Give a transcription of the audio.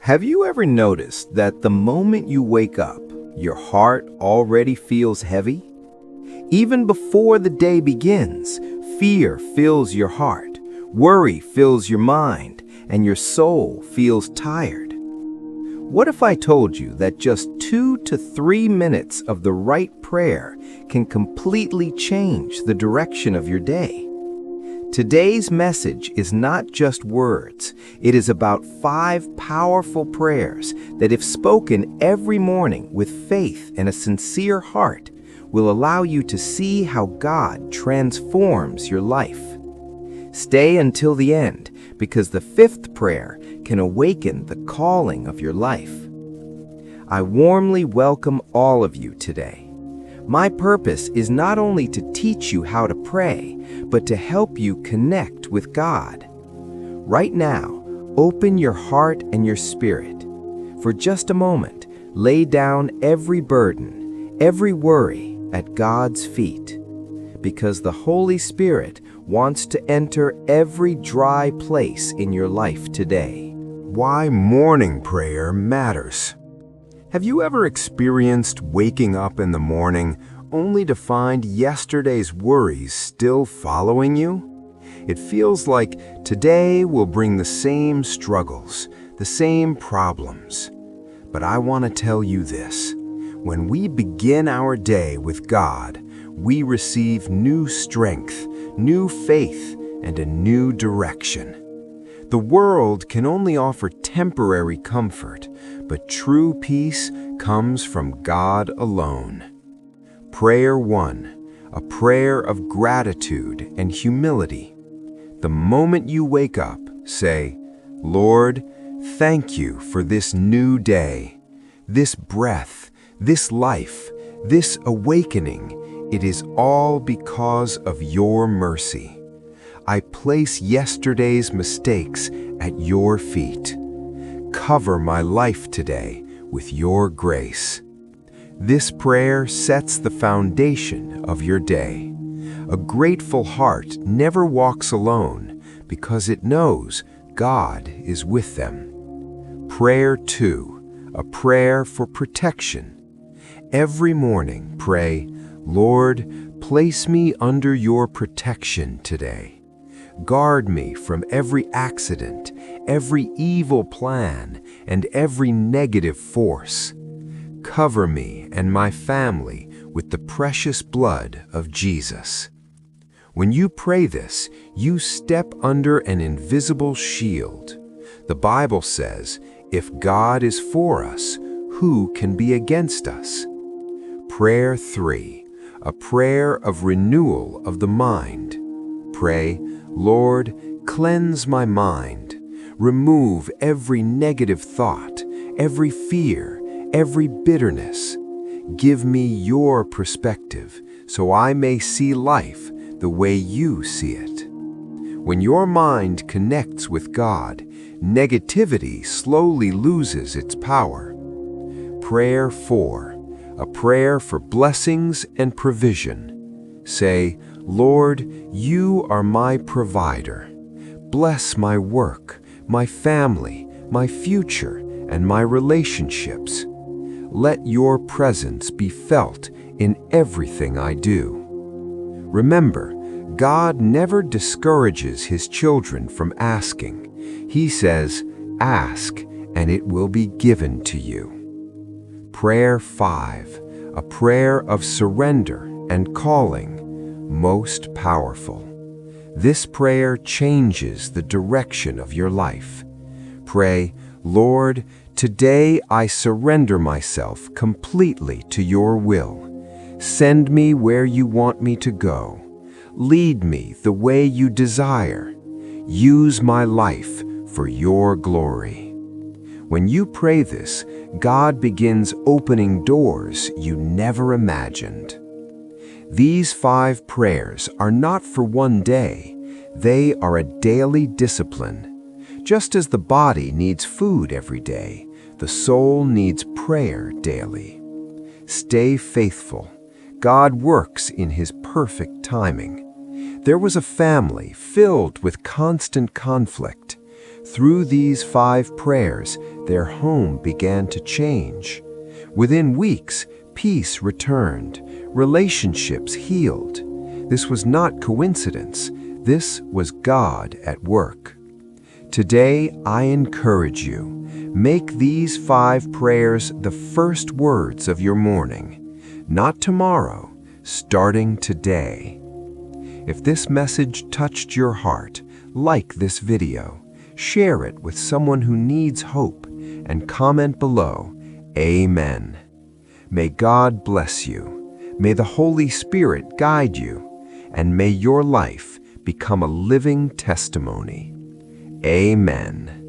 Have you ever noticed that the moment you wake up, your heart already feels heavy? Even before the day begins, fear fills your heart, worry fills your mind, and your soul feels tired. What if I told you that just 2 to 3 minutes of the right prayer can completely change the direction of your day? Today's message is not just words. It is about 5 powerful prayers that, if spoken every morning with faith and a sincere heart, will allow you to see how God transforms your life. Stay until the end, because the 5th prayer can awaken the calling of your life. I warmly welcome all of you today. My purpose is not only to teach you how to pray, but to help you connect with God. Right now, open your heart and your spirit. For just a moment, lay down every burden, every worry at God's feet, because the Holy Spirit wants to enter every dry place in your life today. Why morning prayer matters. Have you ever experienced waking up in the morning only to find yesterday's worries still following you? It feels like today will bring the same struggles, the same problems. But I want to tell you this: when we begin our day with God, we receive new strength, new faith, and a new direction. The world can only offer temporary comfort, but true peace comes from God alone. Prayer 1, a prayer of gratitude and humility. The moment you wake up, say, "Lord, thank you for this new day, this breath, this life, this awakening. It is all because of your mercy. I place yesterday's mistakes at your feet. Cover my life today with your grace." This prayer sets the foundation of your day. A grateful heart never walks alone because it knows God is with them. Prayer 2, a prayer for protection. Every morning, pray, "Lord, place me under your protection today. Guard me from every accident, every evil plan, and every negative force. Cover me and my family with the precious blood of Jesus." When you pray this, you step under an invisible shield. The Bible says, "If God is for us, who can be against us?" Prayer 3, a prayer of renewal of the mind. Pray, "Lord, cleanse my mind. Remove every negative thought, every fear, every bitterness. Give me your perspective so I may see life the way you see it." When your mind connects with God, negativity slowly loses its power. Prayer 4, a prayer for blessings and provision. Say, "Lord, you are my provider. Bless my work, my family, my future, and my relationships. Let your presence be felt in everything I do." Remember, God never discourages His children from asking. He says, "Ask, and it will be given to you." Prayer 5, a prayer of surrender and calling. Most powerful. This prayer changes the direction of your life. Pray, "Lord, today I surrender myself completely to your will. Send me where you want me to go. Lead me the way you desire. Use my life for your glory." When you pray this, God begins opening doors you never imagined. These 5 prayers are not for one day. They are a daily discipline. Just as the body needs food every day, the soul needs prayer daily. Stay faithful. God works in His perfect timing. There was a family filled with constant conflict. Through these 5 prayers, their home began to change. Within weeks, peace returned, relationships healed. This was not coincidence. This was God at work. Today, I encourage you, make these 5 prayers the first words of your morning. Not tomorrow, starting today. If this message touched your heart, like this video, share it with someone who needs hope, and comment below, Amen. May God bless you. May the Holy Spirit guide you, and may your life become a living testimony. Amen.